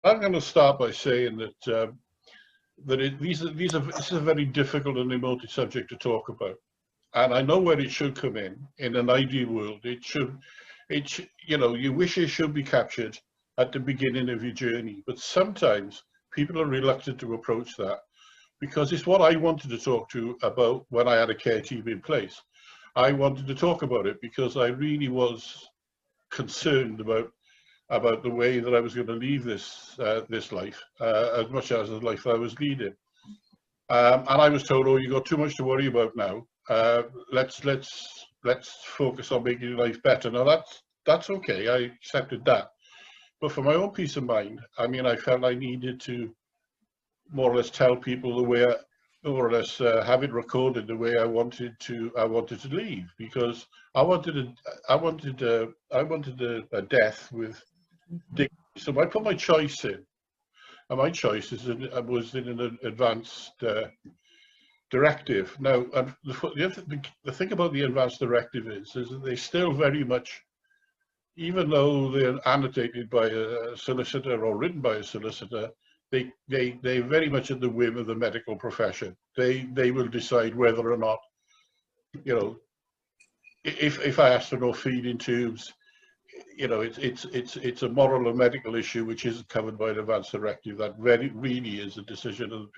I'm going to start by saying that this is a very difficult and emotive subject to talk about, and I know where it should come in. In an ideal world, you know, your wishes should be captured at the beginning of your journey, but sometimes people are reluctant to approach that because it's what I wanted to talk to about when I had a care team in place. I wanted to talk about it because I really was concerned about the way that I was going to leave this life, as much as the life I was leading. And I was told, "Oh, you got too much to worry about now. Let's focus on making your life better." Now that's okay. I accepted that, but for my own peace of mind, I mean, I felt I needed to more or less tell people the way, more or less have it recorded the way I wanted to leave, because I wanted a death with dignity. So I put my choice in, and my choice was in an advanced directive. Now, the thing about the advanced directive is that they still very much, even though they're annotated by a solicitor or written by a solicitor, they very much at the whim of the medical profession. They will decide whether or not, you know, if I ask for no feeding tubes, you know, it's a moral or medical issue which isn't covered by an advanced directive. That really is a decision of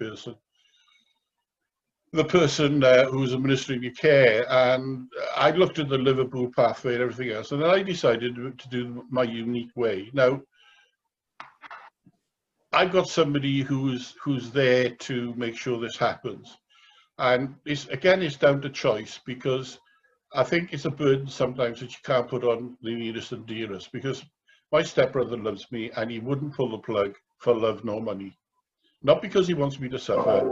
the person who's administering your care. And I looked at the Liverpool pathway and everything else, and then I decided to do my unique way. Now, I've got somebody who's there to make sure this happens, and it's down to choice, because I think it's a burden sometimes that you can't put on the nearest and dearest, because my stepbrother loves me and he wouldn't pull the plug for love nor money. Not because he wants me to suffer,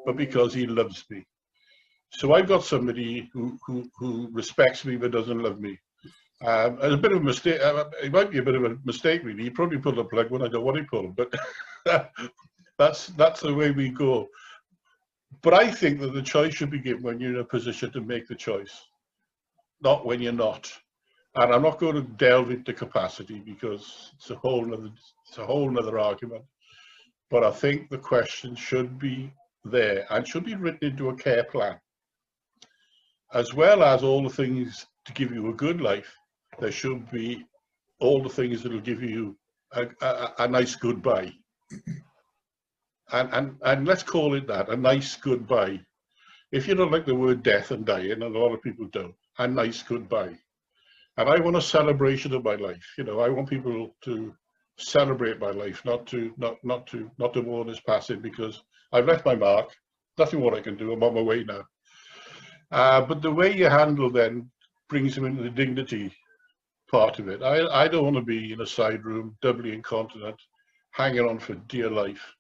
but because he loves me. So I've got somebody who respects me but doesn't love me. And a bit of a mistake, it might be a bit of a mistake really. He probably pulled the plug when I don't want to pull, but that's the way we go. But I think that the choice should be given when you're in a position to make the choice, not when you're not. And I'm not going to delve into capacity because it's a whole nother argument. But I think the question should be there and should be written into a care plan, as well as all the things to give you a good life. There should be all the things that will give you a nice goodbye. And let's call it that, a nice goodbye. If you don't like the word death and dying, and a lot of people don't, a nice goodbye. And I want a celebration of my life. You know, I want people to celebrate my life, not to mourn its passing, because I've left my mark. Nothing more I can do. I'm on my way now. But the way you handle then brings them into the dignity part of it. I don't want to be in a side room, doubly incontinent, hanging on for dear life,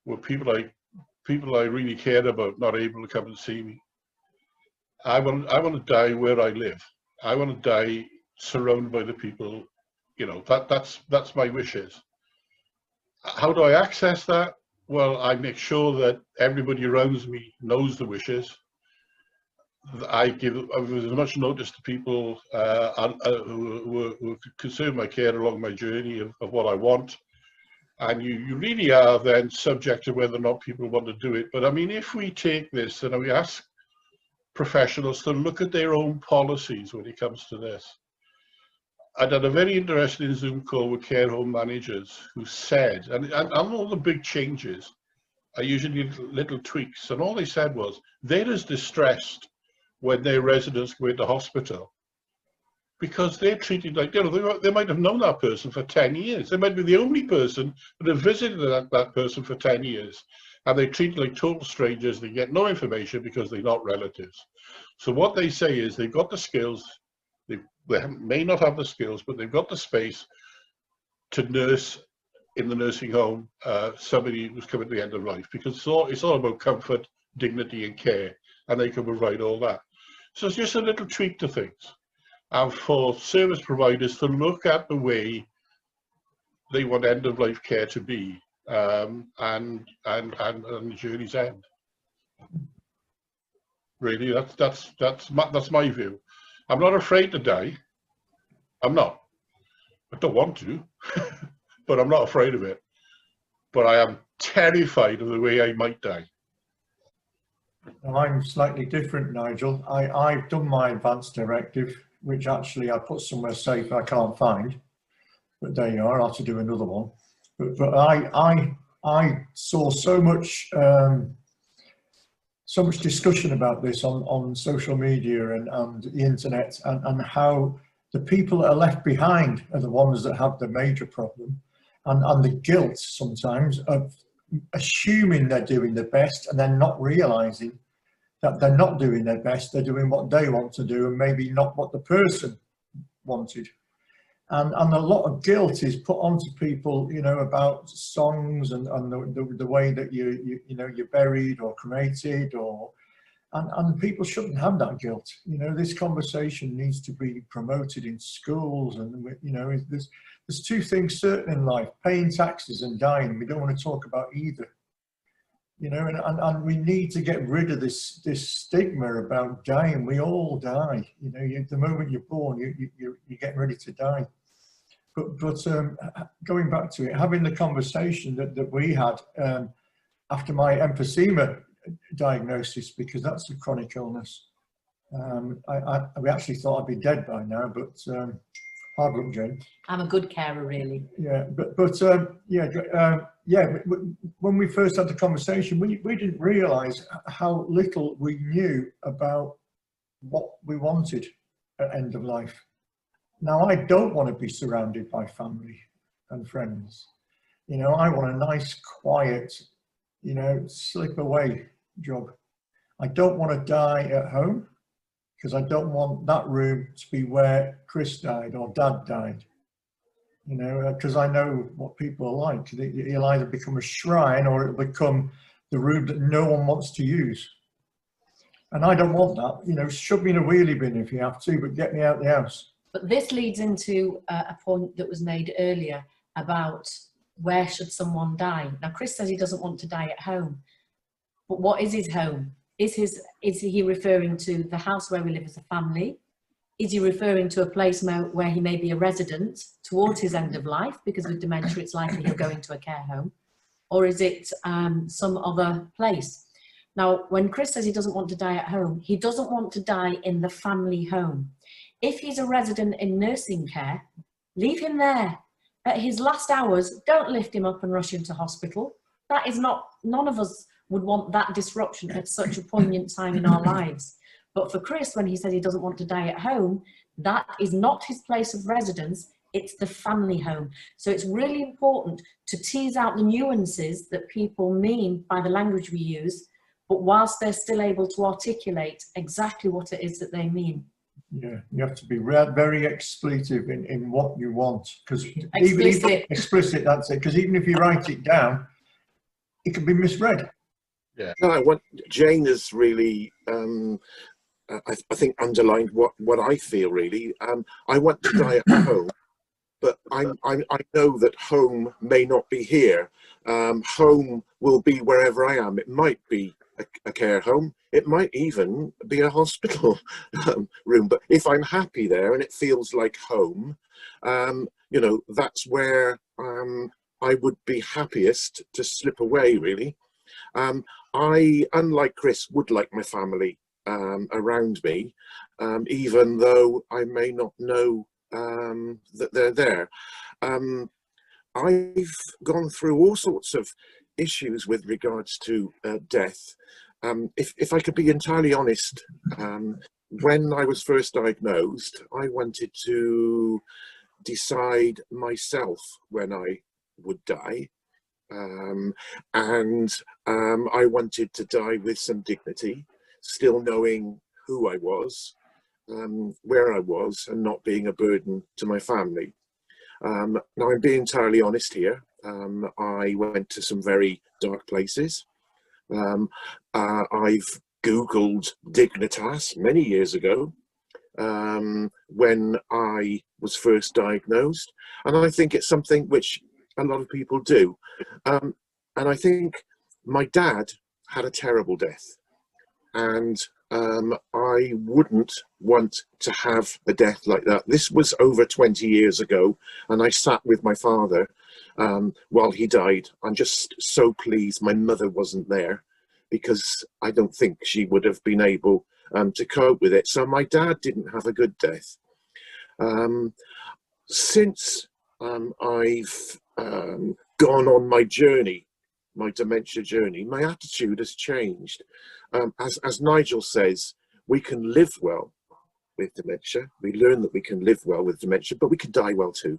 where people I really cared about not able to come and see me. I want to die where I live. I want to die surrounded by the people. You know, that's my wishes. How do I access that? Well, I make sure that everybody around me knows the wishes. I give as much notice to people who consume my care along my journey of what I want. And you really are then subject to whether or not people want to do it. But I mean, if we take this and we ask professionals to look at their own policies when it comes to this. I did a very interesting Zoom call with care home managers who said, and all the big changes are usually little tweaks, and all they said was they're as distressed when their residents go into hospital, because they're treated like, you know, they might have known that person for 10 years. They might be the only person that have visited that person for 10 years. And they're treated like total strangers. They get no information because they're not relatives. So what they say is they've got the skills. They may not have the skills, but they've got the space to nurse in the nursing home somebody who's coming to the end of life, because it's all about comfort, dignity and care, and they can provide all that. So it's just a little tweak to things. And for service providers to look at the way they want end-of-life care to be, and the journey's end. Really, that's my view. I'm not afraid to die. I'm not. I don't want to, but I'm not afraid of it. but I am terrified of the way I might die. I'm slightly different, Nigel. I've done my advance directive, which actually I put somewhere safe I can't find. But there you are. I'll have to do another one. But I saw so much discussion about this on social media and the internet, and how the people that are left behind are the ones that have the major problem, and the guilt sometimes of assuming they're doing their best and then not realizing that they're not doing their best. They're doing what they want to do and maybe not what the person wanted. And a lot of guilt is put onto people, you know, about songs and the way that you're buried or cremated, and people shouldn't have that guilt. You know, this conversation needs to be promoted in schools, and you know, there's two things certain in life: paying taxes and dying. We don't want to talk about either. You know, and we need to get rid of this stigma about dying. We all die. You know, the moment you're born, you're getting ready to die. But going back to it, having the conversation that we had after my emphysema diagnosis, because that's a chronic illness. We actually thought I'd be dead by now, but hard luck, Jane. I'm a good carer, really. Yeah, when we first had the conversation, we didn't realise how little we knew about what we wanted at end of life. Now, I don't want to be surrounded by family and friends. You know, I want a nice, quiet, you know, slip away job. I don't want to die at home, because I don't want that room to be where Chris died or Dad died. You know, because I know what people are like. It'll either become a shrine or it'll become the room that no one wants to use. And I don't want that. You know, shove me in a wheelie bin if you have to, but get me out the house. But this leads into a point that was made earlier about where should someone die. Now, Chris says he doesn't want to die at home, but what is his home? Is he referring to the house where we live as a family? Is he referring to a place where he may be a resident towards his end of life? Because with dementia, it's likely he'll go into a care home. Or is it some other place? Now, when Chris says he doesn't want to die at home, he doesn't want to die in the family home. If he's a resident in nursing care, leave him there. At his last hours, don't lift him up and rush him to hospital. That is not, none of us would want that disruption at such a poignant time in our lives. But for Chris, when he says he doesn't want to die at home, that is not his place of residence, it's the family home. So it's really important to tease out the nuances that people mean by the language we use, but whilst they're still able to articulate exactly what it is that they mean. Yeah, you have to be very expletive in what you want, because even explicit, that's it, because even if you write it down, it can be misread. Yeah. No, Jane has really, I think, underlined what I feel, really. I want to die at home, but I know that home may not be here. Home will be wherever I am. It might be a care home. It might even be a hospital room. But if I'm happy there and it feels like home, you know, that's where I would be happiest to slip away, really. I, unlike Chris, would like my family around me, even though I may not know that they're there. I've gone through all sorts of issues with regards to death. If I could be entirely honest, when I was first diagnosed, I wanted to decide myself when I would die. And I wanted to die with some dignity, still knowing who I was, where I was, and not being a burden to my family. Now, I'm being entirely honest here. I went to some very dark places. I've Googled Dignitas many years ago, when I was first diagnosed, and I think it's something which a lot of people do. And I think my dad had a terrible death, and I wouldn't want to have a death like that. This was over 20 years ago, and I sat with my father while he died. I'm just so pleased my mother wasn't there, because I don't think she would have been able to cope with it. So my dad didn't have a good death. Since I've gone on my journey, my dementia journey, my attitude has changed. As Nigel says, we can live well with dementia. We learn that we can live well with dementia, but we can die well too.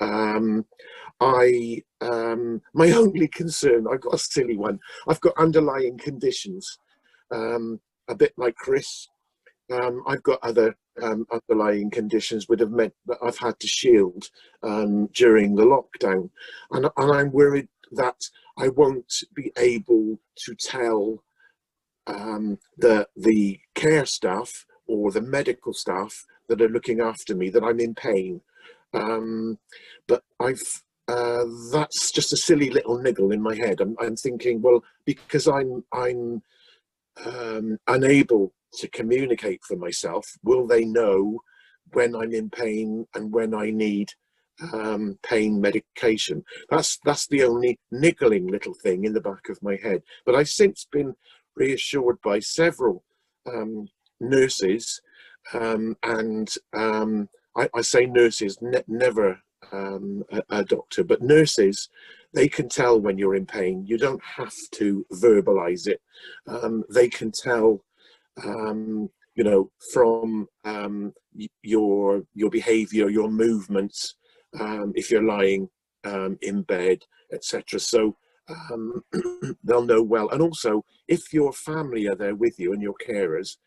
My only concern, I've got a silly one, I've got underlying conditions, a bit like Chris. I've got other underlying conditions that have meant that I've had to shield during the lockdown, and I'm worried that I won't be able to tell the care staff or the medical staff that are looking after me that I'm in pain. But that's just a silly little niggle in my head. I'm thinking, well, because I'm unable to communicate for myself, will they know when I'm in pain and when I need pain medication? That's the only niggling little thing in the back of my head. But I've since been reassured by several nurses, and I say nurses, never a doctor, but nurses, they can tell when you're in pain. You don't have to verbalize it. They can tell, you know, from your behavior, your movements, if you're lying in bed, etc. So they'll know well. And also, if your family are there with you and your carers,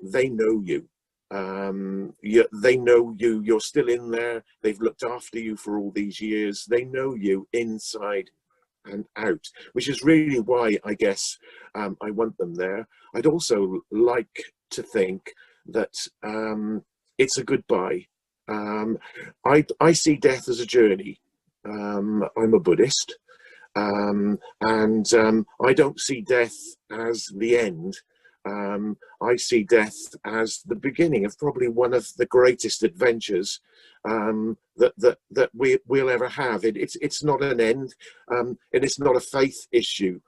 they know you. They know you, you're still in there, they've looked after you for all these years, they know you inside and out, which is really why I guess I want them there. I'd also like to think that it's a goodbye. I see death as a journey. I'm a Buddhist, and I don't see death as the end. I see death as the beginning of probably one of the greatest adventures that we'll ever have. It's not an end, and it's not a faith issue.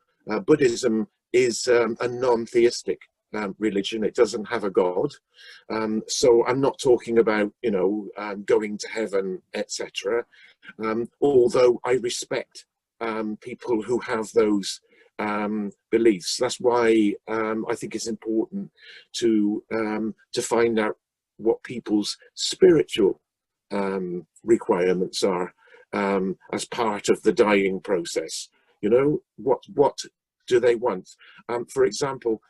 Buddhism is a non-theistic religion. It doesn't have a god. So I'm not talking about, you know, going to heaven, etc. Although I respect people who have those beliefs. That's why I think it's important to find out what people's spiritual requirements are as part of the dying process. You know, what do they want? For example,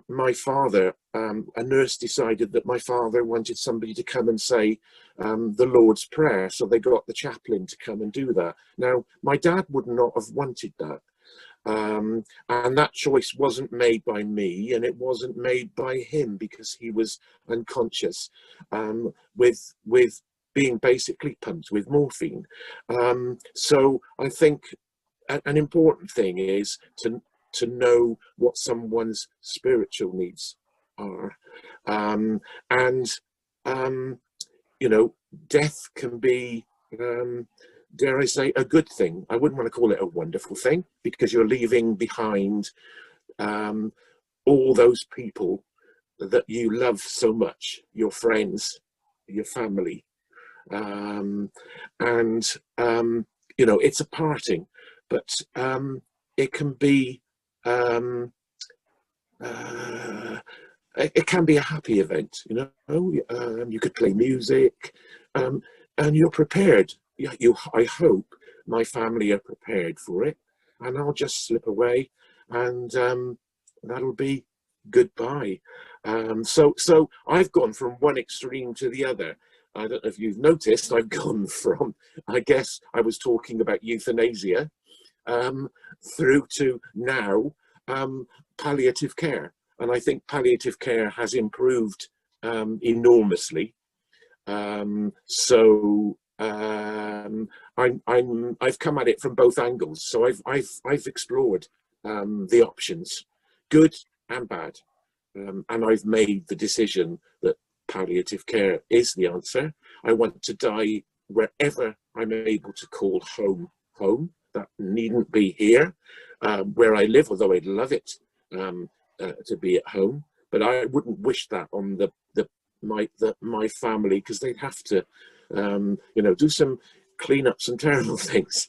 my father, a nurse decided that my father wanted somebody to come and say the Lord's Prayer, so they got the chaplain to come and do that. Now, my dad would not have wanted that. And that choice wasn't made by me, and it wasn't made by him, because he was unconscious with being basically pumped with morphine. So I think an important thing is to know what someone's spiritual needs are, and you know, death can be, dare I say, a good thing. I wouldn't want to call it a wonderful thing, because you're leaving behind all those people that you love so much, your friends, your family, and you know, it's a parting, but it can be it can be a happy event. You know, you could play music, and you're prepared. I hope my family are prepared for it, and I'll just slip away, and that'll be goodbye. So I've gone from one extreme to the other. I don't know if you've noticed, I've gone from, I guess I was talking about euthanasia, through to now palliative care. And I think palliative care has improved enormously. I've come at it from both angles. So I've explored the options, good and bad. And I've made the decision that palliative care is the answer. I want to die wherever I'm able to call home home. That needn't be here where I live, although I'd love it to be at home. But I wouldn't wish that on my family, because they'd have to, you know, do some clean up some terrible things,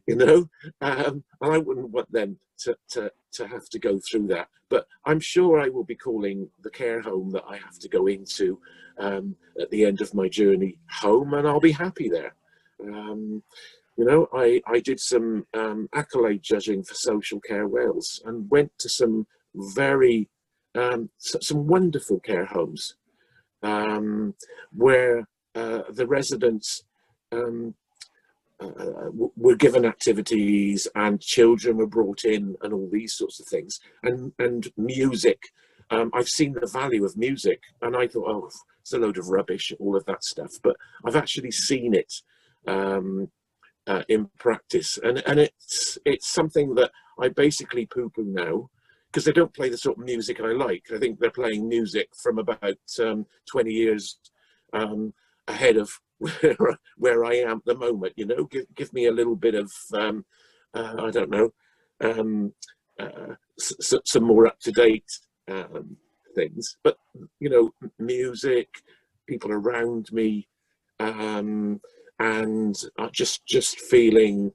you know, and I wouldn't want them to have to go through that. But I'm sure I will be calling the care home that I have to go into at the end of my journey home, and I'll be happy there. You know, I did some accolade judging for Social Care Wales and went to some very some wonderful care homes where the residents were given activities and children were brought in and all these sorts of things, and music. I've seen the value of music, and I thought, oh, it's a load of rubbish, all of that stuff. But I've actually seen it in practice, and it's something that I basically poo-poo now, because they don't play the sort of music I like. I think they're playing music from about 20 years ahead of where I am at the moment. You know, give me a little bit of I don't know, some more up-to-date things. But you know, music, people around me, and just feeling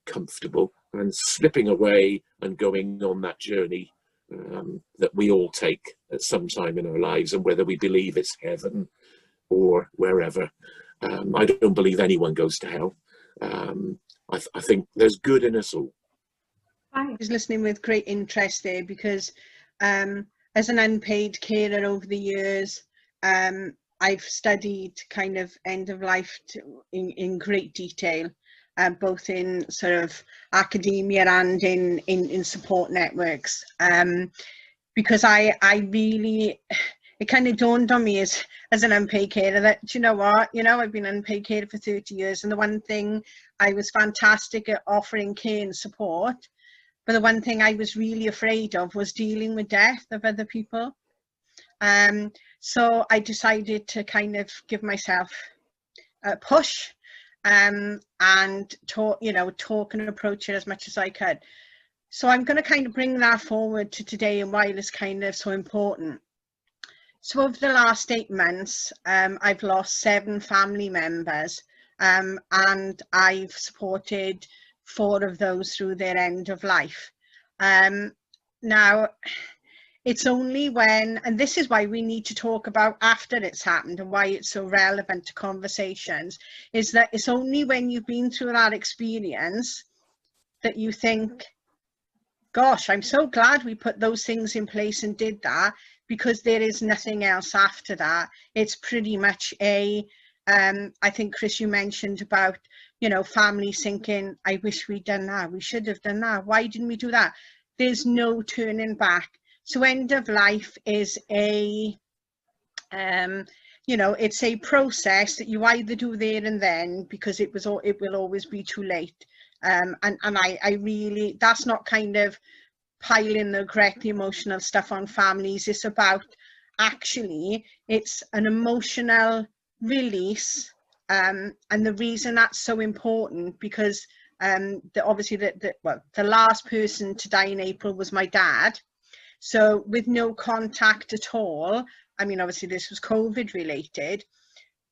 comfortable and slipping away and going on that journey that we all take at some time in our lives, and whether we believe it's heaven or wherever. I don't believe anyone goes to hell. I think there's good in us all. I was listening with great interest there, because as an unpaid carer over the years, I've studied kind of end of life in great detail, both in sort of academia and in support networks, because I really, it kind of dawned on me as an unpaid carer that, do you know what, you know, I've been unpaid carer for 30 years, and the one thing I was fantastic at offering care and support, but the one thing I was really afraid of was dealing with death of other people. So I decided to kind of give myself a push and talk and approach it as much as I could. So I'm going to kind of bring that forward to today and why it's kind of so important. So over the last 8 months, I've lost 7 family members, and I've supported 4 of those through their end of life. Now, it's only when, and this is why we need to talk about after it's happened and why it's so relevant to conversations, is that it's only when you've been through that experience that you think, gosh, I'm so glad we put those things in place and did that, because there is nothing else after that. It's pretty much I think, Chris, you mentioned about, you know, families thinking, I wish we'd done that, we should have done that, why didn't we do that? There's no turning back. So end of life is you know, it's a process that you either do there and then, because it will always be too late. And I really, that's not kind of piling the regret, the emotional stuff on families. It's about, actually, it's an emotional release. And the reason that's so important, because obviously the last person to die in April was my dad. So with no contact at all, I mean, obviously this was COVID related,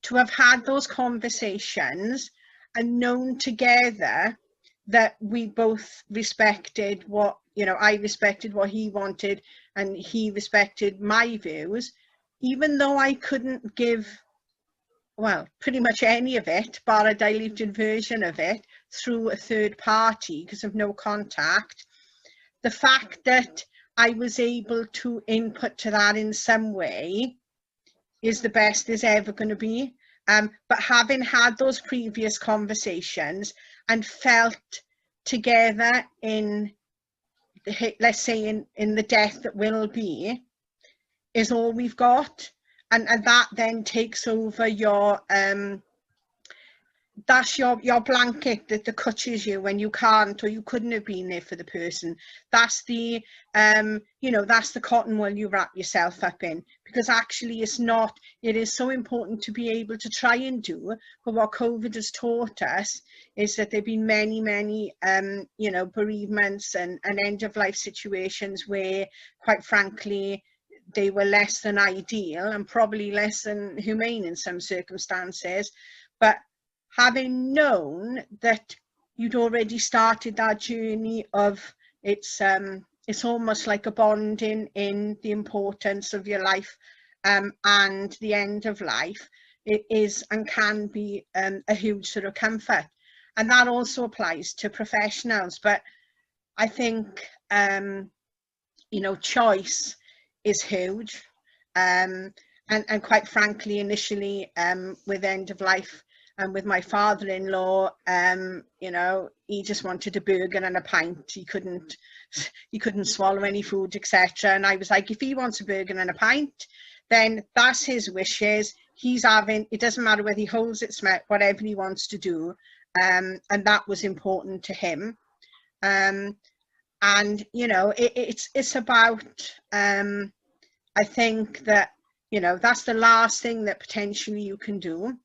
to have had those conversations and known together that we both respected what, you know, I respected what he wanted and he respected my views, even though I couldn't give, well, pretty much any of it, bar a diluted version of it, through a third party because of no contact. The fact that I was able to input to that in some way is the best there's ever going to be. But having had those previous conversations and felt together in, let's say, in the death that will be, is all we've got. And that then takes over your that's your blanket that cushions you when you can't or you couldn't have been there for the person. That's the that's the cotton wool you wrap yourself up in, because actually it is so important to be able to try and do. But what COVID has taught us is that there've been many bereavements and end of life situations where, quite frankly, they were less than ideal and probably less than humane in some circumstances. But having known that you'd already started that journey of it's almost like a bonding in the importance of your life and the end of life, it is and can be a huge sort of comfort. And that also applies to professionals. But I think choice is huge, and quite frankly, initially with end of life and with my father-in-law, he just wanted a burger and a pint. He couldn't swallow any food, etc. And I was like, if he wants a burger and a pint, then that's his wishes. He's having, it doesn't matter whether he holds it, whatever he wants to do. And that was important to him. And it's about I think that that's the last thing that potentially you can do.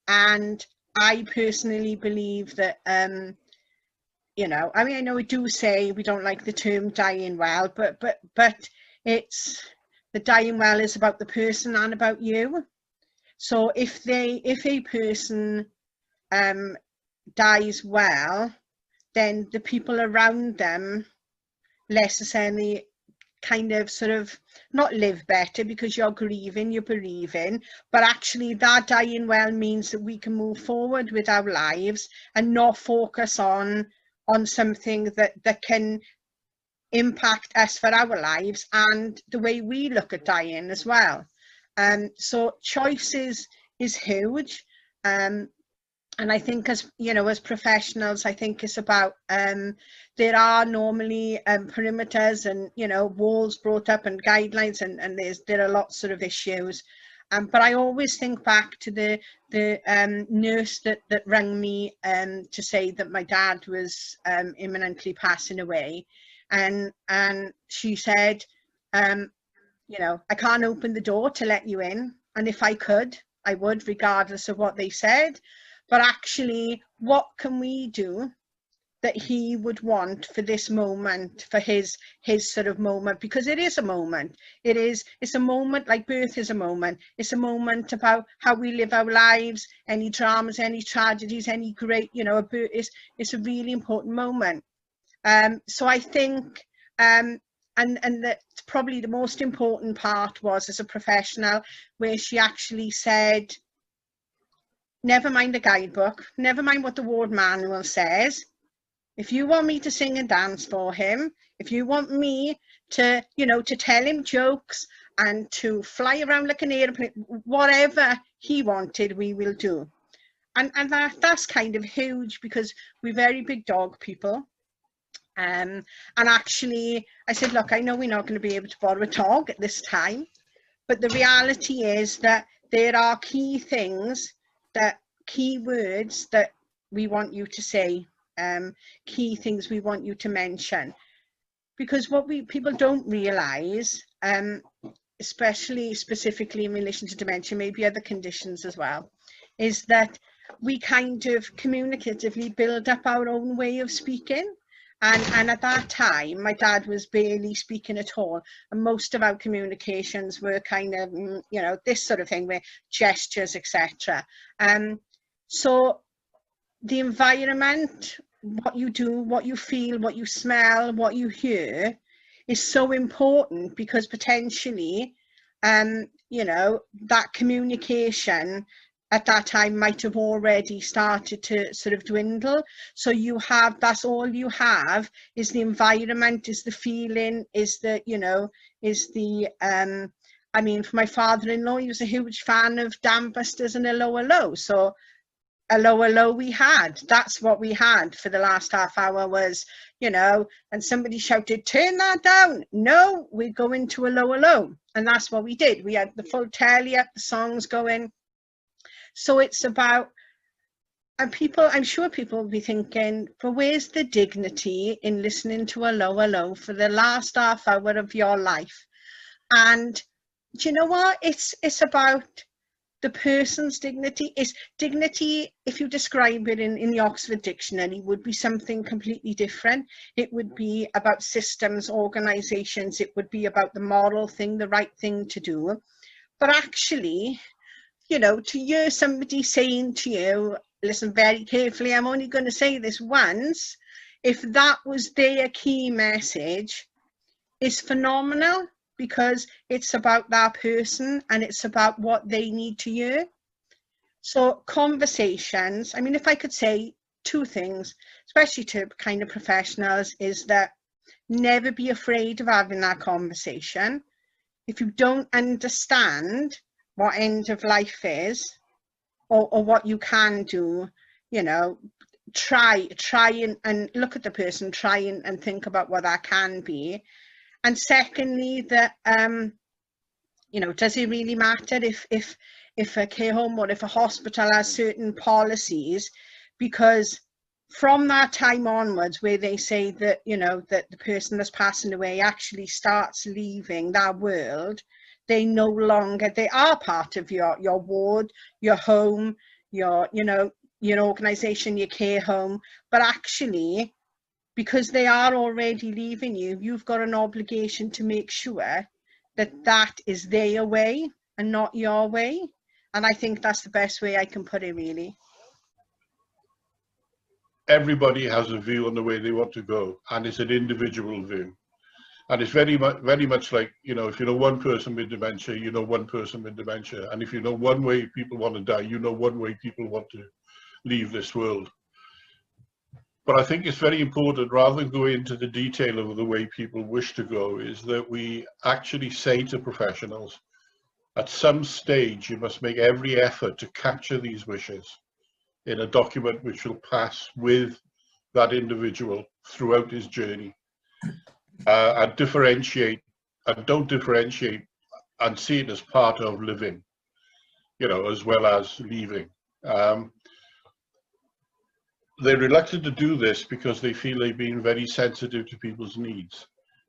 And I personally believe that I know we do say we don't like the term dying well, but it's, the dying well is about the person and about you. So if a person dies well, then the people around them necessarily kind of sort of not live better, because you're grieving, you're bereaving, but actually that dying well means that we can move forward with our lives and not focus on something that can impact us for our lives and the way we look at dying as well. So choice is huge. And I think as professionals, I think it's about, there are normally perimeters and, walls brought up and guidelines, and there are lots of issues. But I always think back to the nurse that rang me to say that my dad was imminently passing away. And she said, I can't open the door to let you in. And if I could, I would, regardless of what they said. But actually, what can we do that he would want for this moment, for his sort of moment? Because it is a moment. It's a moment, like birth is a moment. It's a moment about how we live our lives, any dramas, any tragedies, any great, it's a really important moment. So I think, and that probably the most important part was, as a professional, where she actually said, never mind the guidebook, never mind what the ward manual says. If you want me to sing and dance for him, if you want me to, to tell him jokes and to fly around like an airplane, whatever he wanted, we will do. And that's kind of huge, because we're very big dog people. And actually, I said, look, I know we're not going to be able to borrow a dog at this time, but the reality is that there are key things, key words that we want you to say, key things we want you to mention. Because what people don't realise, specifically in relation to dementia, maybe other conditions as well, is that we kind of communicatively build up our own way of speaking. And at that time, my dad was barely speaking at all. And most of our communications were kind of, this sort of thing, where gestures, etc. So the environment, what you do, what you feel, what you smell, what you hear is so important, because potentially, that communication at that time might have already started to sort of dwindle. So that's all you have, is the environment, is the feeling, is the, I mean, for my father-in-law, he was a huge fan of Dam Busters and a Lower Low. So a Lower Low we had, that's what we had for the last half hour was, and somebody shouted, turn that down. No, we go into a Lower Low. And that's what we did. We had the full telly up, the songs going. So it's about And people, I'm sure people will be thinking, but where's the dignity in listening to a low for the last half hour of your life? And do you know what? It's about the person's dignity. Is dignity, if you describe it in the Oxford Dictionary, would be something completely different. It would be about systems, organizations. It would be about the moral thing, the right thing to do. But actually, you know, to hear somebody saying to you, listen very carefully, I'm only going to say this once, if that was their key message, is phenomenal, because it's about that person and it's about what they need to hear. So conversations, I mean, if I could say two things, especially to kind of professionals, is that never be afraid of having that conversation. If you don't understand what end of life is, or what you can do, you know, try and look at the person, try and think about what that can be. And secondly, that you know, does it really matter if a care home or if a hospital has certain policies? Because from that time onwards, where they say that, you know, that the person that's passing away actually starts leaving that world, they no longer, they are part of your ward, your home, your, you know, your organization, your care home. But actually, because they are already leaving you, you've got an obligation to make sure that that is their way and not your way. And I think that's the best way I can put it, really. Everybody has a view on the way they want to go, and it's an individual view. And it's very much like, you know, if you know one person with dementia, you know one person with dementia. And if you know one way people want to die, you know one way people want to leave this world. But I think it's very important, rather than go into the detail of the way people wish to go, is that we actually say to professionals, at some stage, you must make every effort to capture these wishes in a document which will pass with that individual throughout his journey. And differentiate, and don't differentiate, and see it as part of living, you know, as well as leaving. They're reluctant to do this because they feel they've been very sensitive to people's needs.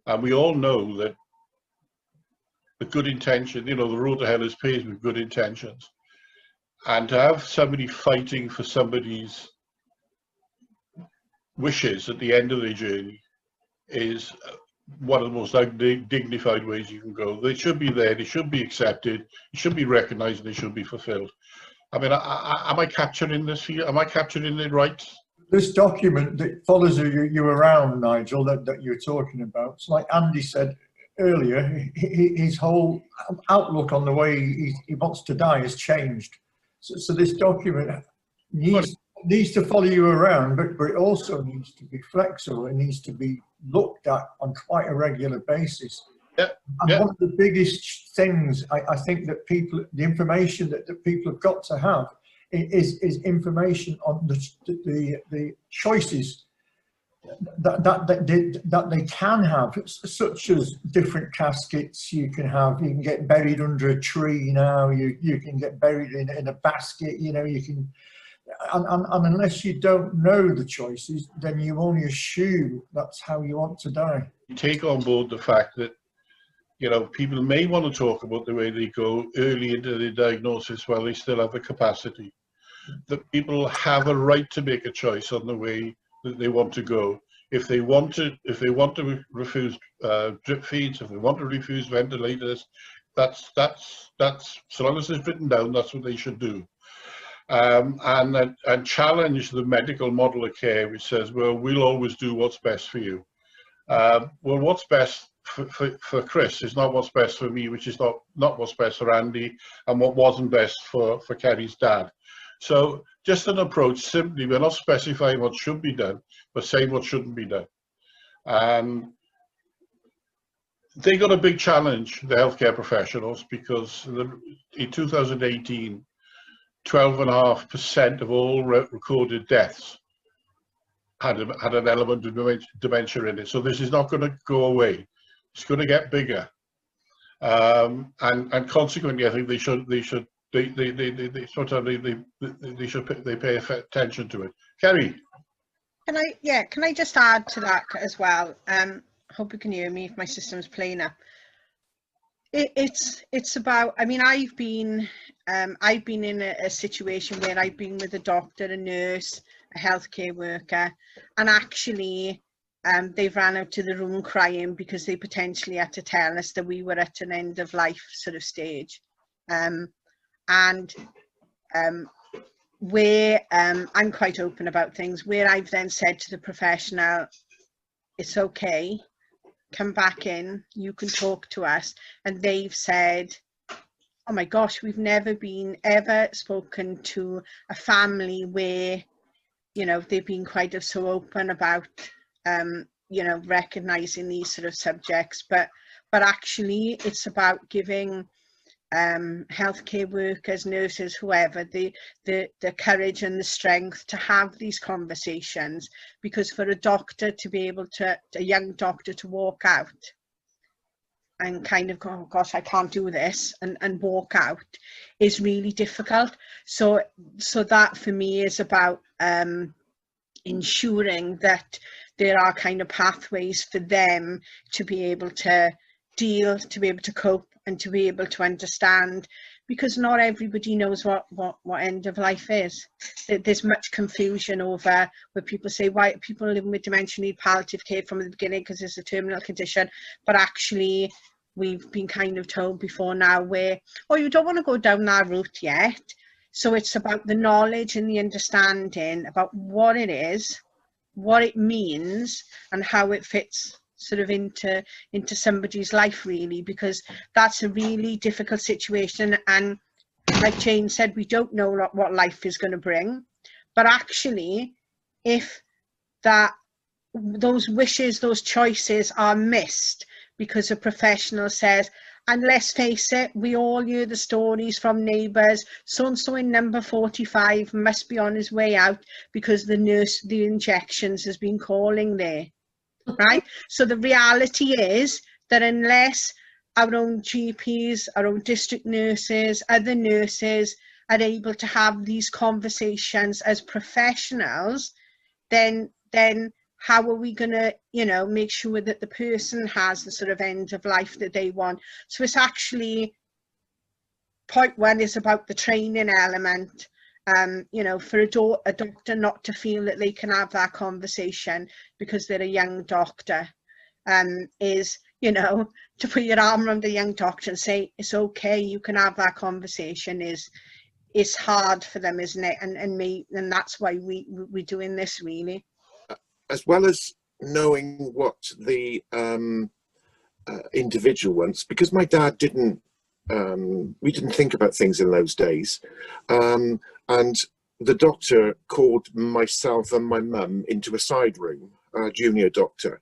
And we all know that the good intention, you know, the road to hell is paved with good intentions. And to have somebody fighting for somebody's wishes at the end of their journey is one of the most dignified ways you can go. They should be there, they should be accepted, they should be recognized, they should be fulfilled. I mean, am I capturing this here? Am I capturing it right? This document that follows you around, Nigel, that you're talking about, it's like Andy said earlier, his whole outlook on the way he wants to die has changed. So this document needs to follow you around, but it also needs to be flexible. It needs to be looked at on quite a regular basis. Yeah, and yeah. One of the biggest things I think that people, the information that people have got to have is information on the choices that they can have, such as different caskets you can have. You can get buried under a tree now. You can get buried in a basket. You know, you can. And unless you don't know the choices, then you only assume that's how you want to die. Take on board the fact that, you know, people may want to talk about the way they go early into the diagnosis while they still have the capacity. That people have a right to make a choice on the way that they want to go. If they want to refuse drip feeds, if they want to refuse ventilators, that's so long as it's written down, that's what they should do. And challenge the medical model of care, which says, well, we'll always do what's best for you. Well, what's best for Chris is not what's best for me, which is not what's best for Andy, and what wasn't best for Kerry's dad. So just an approach, simply, we're not specifying what should be done, but saying what shouldn't be done. And they got a big challenge, the healthcare professionals, because in 2018, 12.5% of all recorded deaths had an element of dementia in it. So this is not going to go away. It's going to get bigger. And consequently, I think they should they sort of they should pay attention to it. Kerry. Can I just add to that as well? Hope you can hear me if my system's playing up. It's about, I mean, I've been in a situation where I've been with a doctor, a nurse, a healthcare worker, and actually they've ran out to the room crying because they potentially had to tell us that we were at an end of life sort of stage. Where I'm quite open about things, where I've then said to the professional, it's okay, come back in, you can talk to us, and they've said, oh my gosh, we've never been ever spoken to a family where, you know, they've been quite so open about you know, recognizing these sort of subjects, but actually it's about giving healthcare workers, nurses, whoever, the courage and the strength to have these conversations, because for a doctor to be able to, a young doctor to walk out and kind of go, oh gosh, I can't do this, and walk out is really difficult. So that for me is about ensuring that there are kind of pathways for them to be able to deal, to be able to cope, and to be able to understand, because not everybody knows what end of life is. There's much confusion over where people say, why people living with dementia need palliative care from the beginning because it's a terminal condition, but actually we've been kind of told before now where, oh, you don't want to go down that route yet. So it's about the knowledge and the understanding about what it is, what it means, and how it fits sort of into somebody's life, really, because that's a really difficult situation. And like Jane said, we don't know what life is going to bring, but actually if those wishes, those choices are missed because a professional says, and let's face it, we all hear the stories from neighbours, so-and-so in number 45 must be on his way out because the nurse, the injections has been calling there. Right? So the reality is that unless our own GPs, our own district nurses, other nurses are able to have these conversations as professionals, then how are we going to, you know, make sure that the person has the sort of end of life that they want? So it's actually, point one is about the training element. You know, for a doctor not to feel that they can have that conversation because they're a young doctor, is, you know, to put your arm around a young doctor and say, it's okay, you can have that conversation, is hard for them, isn't it? And that's why we're doing this, really. As well as knowing what the individual wants, because my dad didn't, we didn't think about things in those days. And the doctor called myself and my mum into a side room, a junior doctor,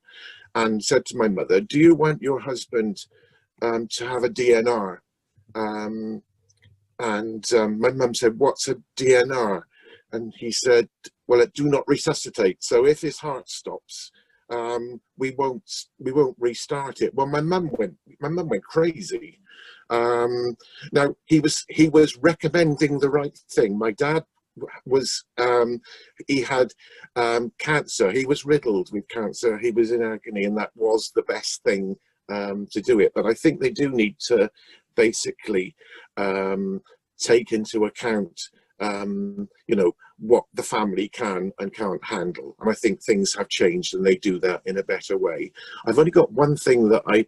and said to my mother, do you want your husband to have a DNR? And my mum said, what's a DNR? And he said, well, it do not resuscitate. So if his heart stops, we won't restart it. Well, my mum went crazy. Now he was recommending the right thing. My dad was, he had cancer. He was riddled with cancer. He was in agony, and that was the best thing to do it. But I think they do need to basically take into account, you know, what the family can and can't handle. And I think things have changed and they do that in a better way. I've only got one thing that I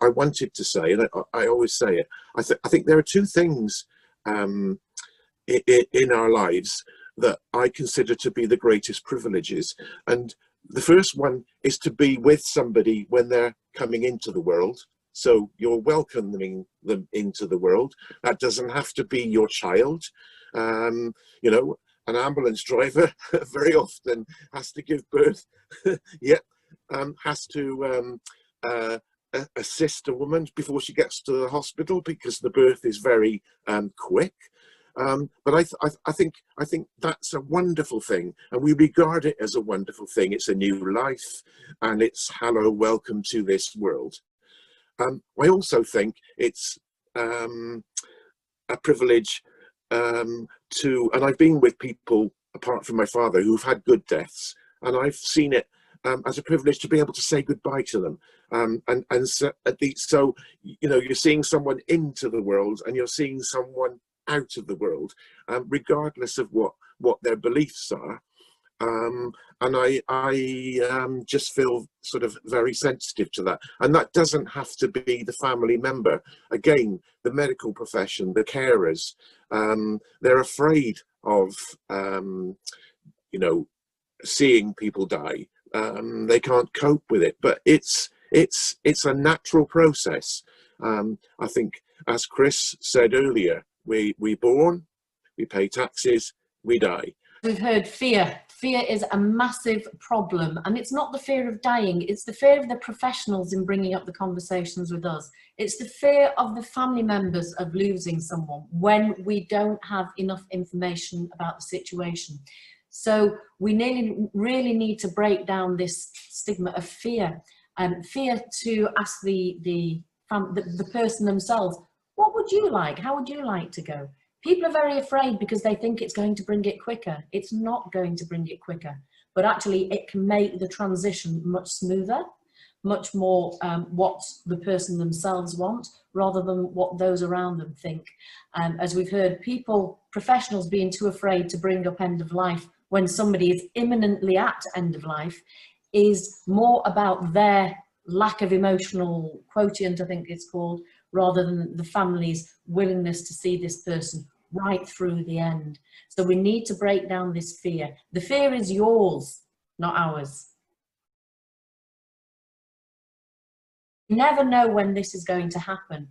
wanted to say, and I always say it. I think there are two things in our lives that I consider to be the greatest privileges. And the first one is to be with somebody when they're coming into the world. So you're welcoming them into the world. That doesn't have to be your child. You know, an ambulance driver very often has to give birth, yet has to assist a woman before she gets to the hospital because the birth is very quick. But I think that's a wonderful thing, and we regard it as a wonderful thing. It's a new life, and it's hello, welcome to this world. I also think it's a privilege and I've been with people apart from my father who've had good deaths, and I've seen it as a privilege to be able to say goodbye to them. And so, so, you know, you're seeing someone into the world and you're seeing someone out of the world, regardless of what their beliefs are. And I just feel sort of very sensitive to that. And that doesn't have to be the family member. Again, the medical profession, the carers, they're afraid of, you know, seeing people die. They can't cope with it, but it's a natural process. I think, as Chris said earlier, we born, we pay taxes, we die. We've heard fear. Fear is a massive problem, and it's not the fear of dying, it's the fear of the professionals in bringing up the conversations with us. It's the fear of the family members of losing someone when we don't have enough information about the situation. So we really need to break down this stigma of fear, and fear to ask the person themselves, what would you like? How would you like to go? People are very afraid because they think it's going to bring it quicker. It's not going to bring it quicker, but actually it can make the transition much smoother, much more what the person themselves want rather than what those around them think. As we've heard, professionals being too afraid to bring up end of life when somebody is imminently at end of life is more about their lack of emotional quotient, I think it's called, rather than the family's willingness to see this person right through the end. So we need to break down this fear. The fear is yours, not ours. You never know when this is going to happen.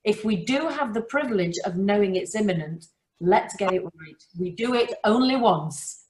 If we do have the privilege of knowing it's imminent, let's get it right. We do it only once.